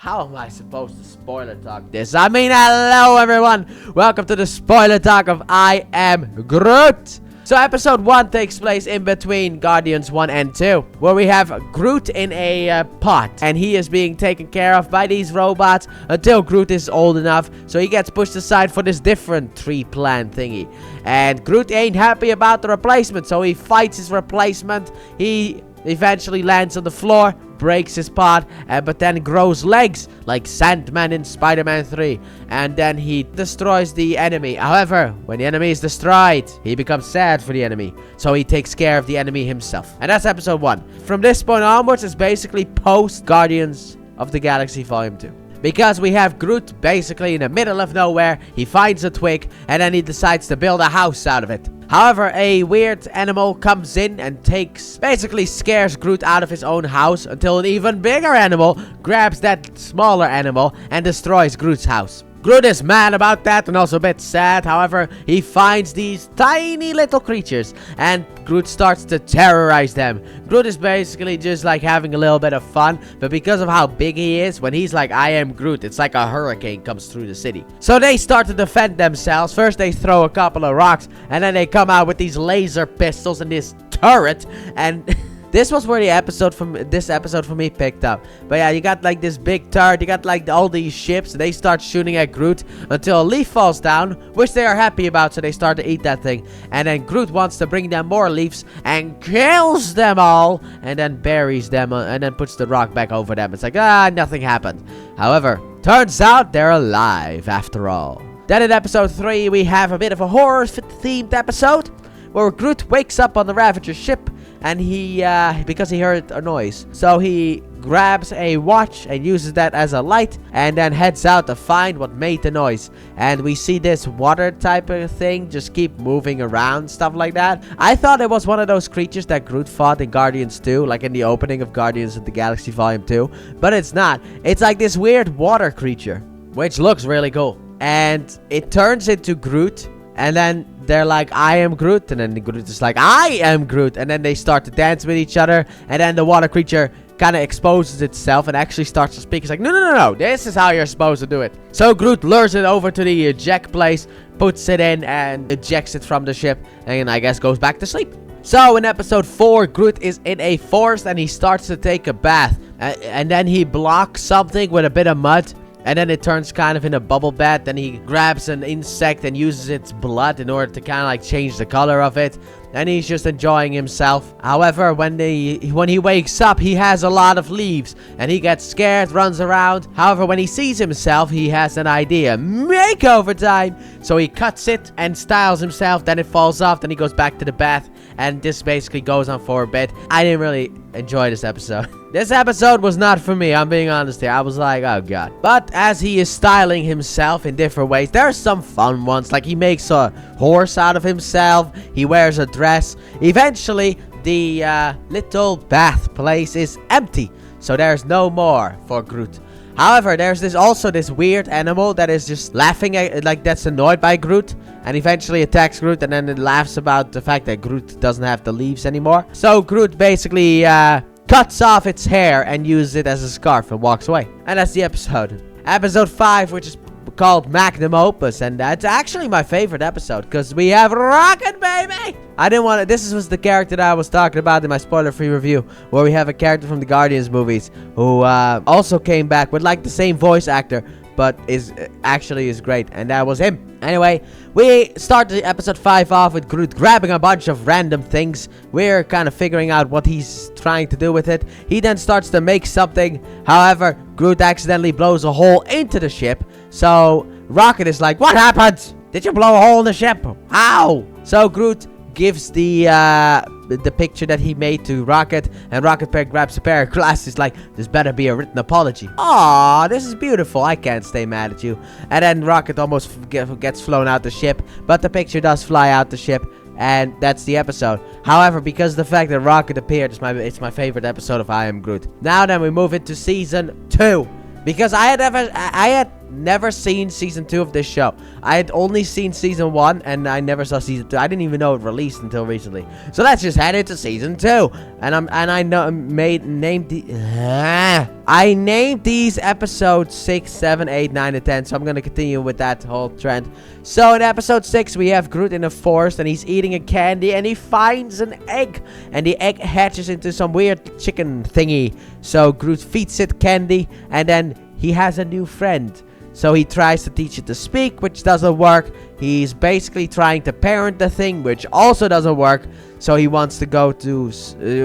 How am I supposed to spoiler talk this? Hello everyone! Welcome to the spoiler talk of I Am Groot! So episode 1 takes place in between Guardians 1 and 2, where we have Groot in a pot, and he is being taken care of by these robots until Groot is old enough, so he gets pushed aside for this different tree plant thingy. And Groot ain't happy about the replacement, so he fights his replacement. He eventually lands on the floor, breaks his pot, but then grows legs like Sandman in Spider-Man 3, and then he destroys the enemy. However, when the enemy is destroyed, he becomes sad for the enemy, so he takes care of the enemy himself. And that's episode 1. From this point onwards, it's basically post Guardians of the Galaxy Volume 2. Because we have Groot basically in the middle of nowhere. He finds a twig and then he decides to build a house out of it. However, a weird animal comes in and basically scares Groot out of his own house until an even bigger animal grabs that smaller animal and destroys Groot's house. Groot is mad about that and also a bit sad. However, he finds these tiny little creatures and Groot starts to terrorize them. Groot is basically just like having a little bit of fun, but because of how big he is, when he's like, I am Groot, it's like a hurricane comes through the city. So they start to defend themselves. First they throw a couple of rocks and then they come out with these laser pistols and this turret, and this was where this episode for me picked up. But yeah, you got like this big turret, you got like all these ships, they start shooting at Groot until a leaf falls down, which they are happy about, so they start to eat that thing. And then Groot wants to bring them more leaves and kills them all, and then buries them, and then puts the rock back over them. It's like, nothing happened. However, turns out they're alive after all. Then in episode 3, we have a bit of a horror-themed episode, where Groot wakes up on the Ravager ship, and he, because he heard a noise, so he grabs a watch and uses that as a light, and then heads out to find what made the noise. And we see this water type of thing just keep moving around, stuff like that. I thought it was one of those creatures that Groot fought in Guardians 2, like in the opening of Guardians of the Galaxy Volume 2, but it's not. It's like this weird water creature, which looks really cool. And it turns into Groot, and then they're like, I am Groot, and then Groot is like, I am Groot, and then they start to dance with each other, and then the water creature kind of exposes itself and actually starts to speak. It's like, no, this is how you're supposed to do it. So Groot lures it over to the eject place, puts it in, and ejects it from the ship, and I guess goes back to sleep. So in episode 4, Groot is in a forest, and he starts to take a bath, and then he blocks something with a bit of mud, and then it turns kind of in a bubble bath. Then he grabs an insect and uses its blood in order to kind of like change the color of it. And he's just enjoying himself. However, when he wakes up, he has a lot of leaves. And he gets scared, runs around. However, when he sees himself, he has an idea. Makeover time! So he cuts it and styles himself. Then it falls off. Then he goes back to the bath. And this basically goes on for a bit. I didn't really enjoy this episode. This episode was not for me, I'm being honest here. I was like, oh god. But as he is styling himself in different ways, there are some fun ones. Like he makes a horse out of himself. He wears a dress. Eventually, the little bath place is empty. So there's no more for Groot. However, there's also this weird animal that is just laughing at, like, that's annoyed by Groot, and eventually attacks Groot, and then it laughs about the fact that Groot doesn't have the leaves anymore. So Groot basically cuts off its hair and uses it as a scarf and walks away. And that's the episode. Episode 5, which is called Magnum Opus, and that's actually my favorite episode because we have Rocket, baby! This was the character that I was talking about in my spoiler-free review, where we have a character from the Guardians movies who also came back with like the same voice actor, but is great, and that was him. Anyway, we start the episode 5 off with Groot grabbing a bunch of random things. We're kind of figuring out what he's trying to do with it. He then starts to make something. However, Groot accidentally blows a hole into the ship. So Rocket is like, what happened? Did you blow a hole in the ship? How? So Groot gives the picture that he made to Rocket, and Rocket grabs a pair of glasses like, this better be a written apology. Aw, this is beautiful. I can't stay mad at you. And then Rocket almost gets flown out the ship, but the picture does fly out the ship, and that's the episode. However, because of the fact that Rocket appeared, it's my favorite episode of I Am Groot. Now then, we move into season 2. Because I had never seen season 2 of this show. I had only seen season 1, and I never saw season 2. I didn't even know it released until recently. So let's just head into season 2. I named these episodes 6, 7, 8, 9, and 10. So I'm gonna continue with that whole trend. So in episode 6, we have Groot in a forest, and he's eating a candy, and he finds an egg, and the egg hatches into some weird chicken thingy. So Groot feeds it candy, and then he has a new friend. So he tries to teach it to speak, which doesn't work. He's basically trying to parent the thing, which also doesn't work. So he wants to go to,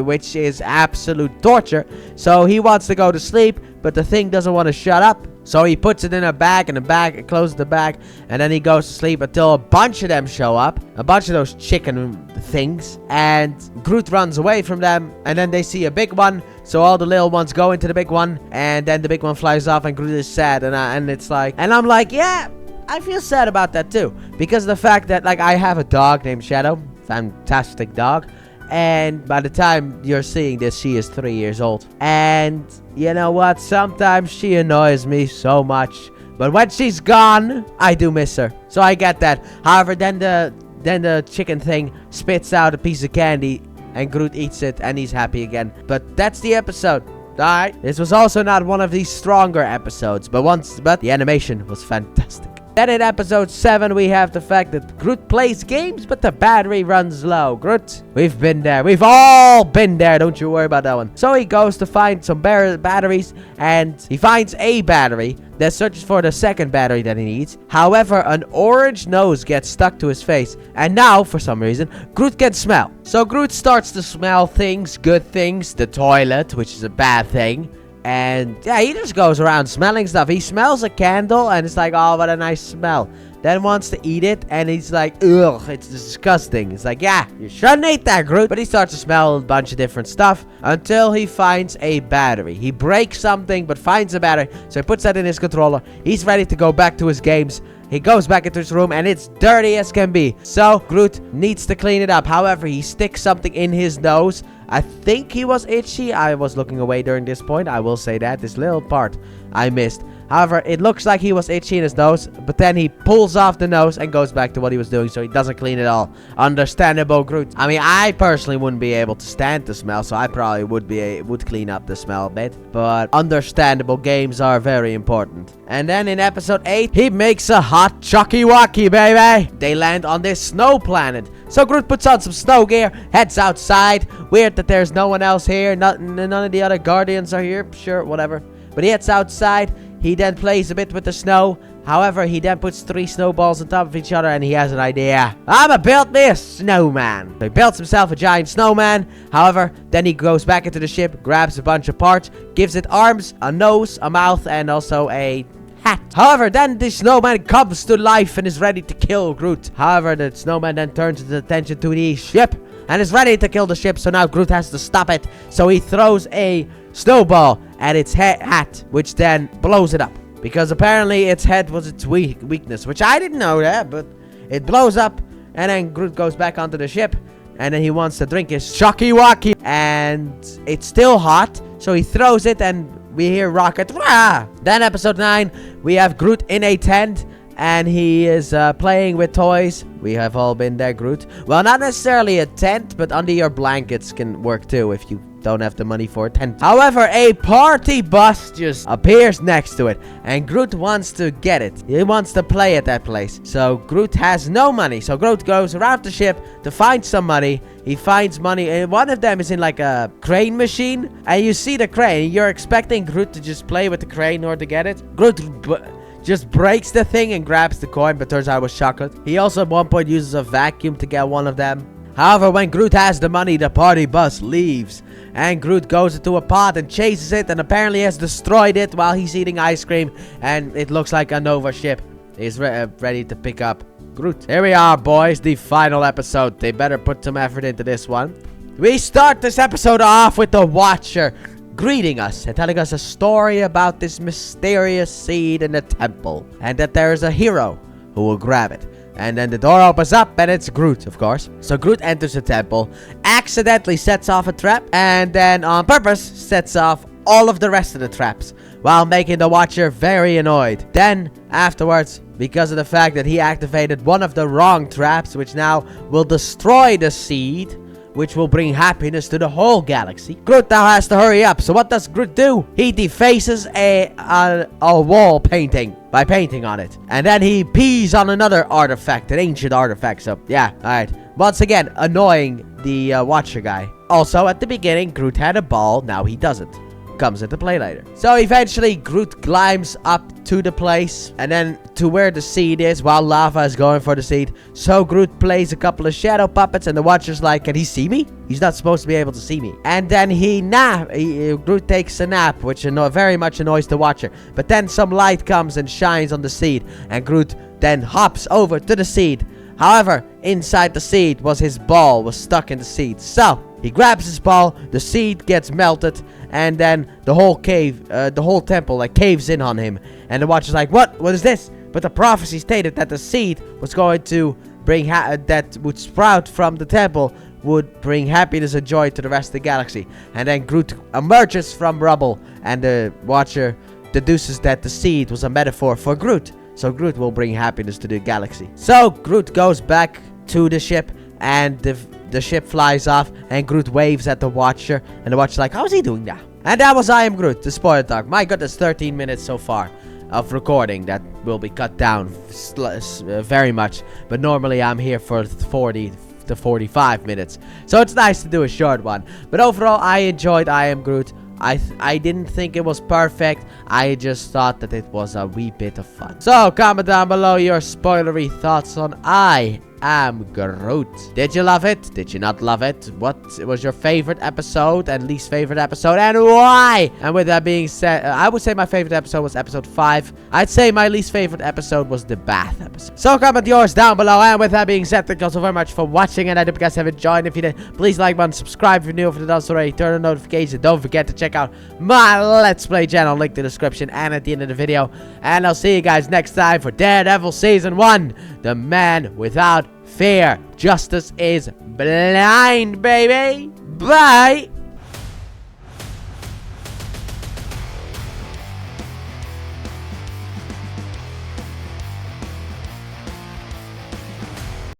which is absolute torture. So he wants to go to sleep, but the thing doesn't want to shut up. So he puts it in a bag, and closes the bag, and then he goes to sleep until a bunch of them show up. A bunch of those chicken things. And Groot runs away from them, and then they see a big one. So all the little ones go into the big one, and then the big one flies off, and Groot is sad. And it's like, and I'm like, yeah, I feel sad about that too. Because of the fact that, like, I have a dog named Shadow. Fantastic dog. And by the time you're seeing this, she is 3 years old. And you know what? Sometimes she annoys me so much. But when she's gone, I do miss her. So I get that. However, then the chicken thing spits out a piece of candy, and Groot eats it, and he's happy again. But that's the episode. Alright. This was also not one of these stronger episodes, but the animation was fantastic. Then in episode 7, we have the fact that Groot plays games, but the battery runs low. Groot, we've been there. We've all been there. Don't you worry about that one. So he goes to find some batteries, and he finds a battery that searches for the second battery that he needs. However, an orange nose gets stuck to his face, and now, for some reason, Groot can smell. So Groot starts to smell things, good things, the toilet, which is a bad thing. And yeah, he just goes around smelling stuff. He smells a candle, and it's like, oh, what a nice smell. Then wants to eat it, and he's like, ugh, it's disgusting. It's like, yeah, you shouldn't eat that, Groot. But he starts to smell a bunch of different stuff until he finds a battery. He breaks something, but finds a battery. So he puts that in his controller. He's ready to go back to his games. He goes back into his room, and it's dirty as can be. So Groot needs to clean it up. However, he sticks something in his nose. I think he was itchy. I was looking away during this point. I will say that. This little part I missed. However, it looks like he was itchy in his nose, but then he pulls off the nose and goes back to what he was doing, so he doesn't clean it all. Understandable, Groot. I mean, I personally wouldn't be able to stand the smell, so I probably would clean up the smell a bit. But understandable, games are very important. And then in episode 8, he makes a hot chucky-wacky, baby. They land on this snow planet. So Groot puts on some snow gear, heads outside. Weird that there's no one else here. None of the other Guardians are here. Sure, whatever. But he heads outside. He then plays a bit with the snow. However, he then puts 3 snowballs on top of each other, and he has an idea. I'ma build me a snowman. So he builds himself a giant snowman. However, then he goes back into the ship, grabs a bunch of parts, gives it arms, a nose, a mouth, and also a hat. However, then the snowman comes to life and is ready to kill Groot. However, the snowman then turns his attention to the ship and is ready to kill the ship. So now Groot has to stop it. So he throws a snowball at its hat, which then blows it up. Because apparently its head was its weakness, which I didn't know that, but it blows up. And then Groot goes back onto the ship, and then he wants to drink his chucky-wacky. And it's still hot, so he throws it, and we hear Rocket. Rah! Then episode 9, we have Groot in a tent, and he is playing with toys. We have all been there, Groot. Well, not necessarily a tent, but under your blankets can work too if you don't have the money for a tent. However, a party bus just appears next to it, and Groot wants to get it. He wants to play at that place. So Groot has no money. So Groot goes around the ship to find some money. He finds money, and one of them is in like a crane machine, and you see the crane. You're expecting Groot to just play with the crane in order to get it. Groot just breaks the thing and grabs the coin, but turns out it was chocolate. He also at one point uses a vacuum to get one of them. However, when Groot has the money, the party bus leaves. And Groot goes into a pod and chases it, and apparently has destroyed it while he's eating ice cream. And it looks like a Nova ship. He's ready to pick up Groot. Here we are, boys. The final episode. They better put some effort into this one. We start this episode off with the Watcher greeting us and telling us a story about this mysterious seed in the temple. And that there is a hero who will grab it. And then the door opens up, and it's Groot, of course. So Groot enters the temple, accidentally sets off a trap, and then on purpose sets off all of the rest of the traps. while making the Watcher very annoyed. Then, afterwards, because of the fact that he activated one of the wrong traps, which now will destroy the seed, which will bring happiness to the whole galaxy, Groot now has to hurry up. So what does Groot do? He defaces a wall painting by painting on it. And then he pees on another artifact, an ancient artifact. So, yeah, alright. Once again, annoying the Watcher guy. Also, at the beginning, Groot had a ball. Now he doesn't. Comes into play later. So eventually, Groot climbs up to the place and then to where the seed is while Lava is going for the seed. So Groot plays a couple of shadow puppets and the Watcher's like, can he see me? He's not supposed to be able to see me. And then Groot takes a nap, which very much annoys the Watcher. But then some light comes and shines on the seed and Groot then hops over to the seed. However, inside the seed was his ball, was stuck in the seed. So, he grabs his ball, the seed gets melted, and then the whole temple, like, caves in on him. And the Watcher's like, what? What is this? But the prophecy stated that the seed was going to bring, that would sprout from the temple, would bring happiness and joy to the rest of the galaxy. And then Groot emerges from rubble, and the Watcher deduces that the seed was a metaphor for Groot. So Groot will bring happiness to the galaxy. So Groot goes back to the ship and the ship flies off and Groot waves at the Watcher. And the Watcher's like, how is he doing that? And that was I Am Groot, the spoiler talk. My goodness, 13 minutes so far of recording. That will be cut down very much. But normally I'm here for 40 to 45 minutes. So it's nice to do a short one. But overall, I enjoyed I Am Groot. I didn't think it was perfect. I just thought that it was a wee bit of fun. So comment down below your spoilery thoughts on I Am Groot. Did you love it? Did you not love it? What was your favorite episode and least favorite episode, and why? And with that being said, I would say my favorite episode was episode 5. I'd say my least favorite episode was the bath episode. So comment yours down below. And with that being said, thank you so very much for watching, and I hope you guys have enjoyed. If you did, please like button, subscribe if you're new, if you done already, turn on notifications. Don't forget to check out my Let's Play channel, link in the description and at the end of the video. And I'll see you guys next time for Daredevil Season 1, The Man Without Fear. Justice is blind, baby. Bye.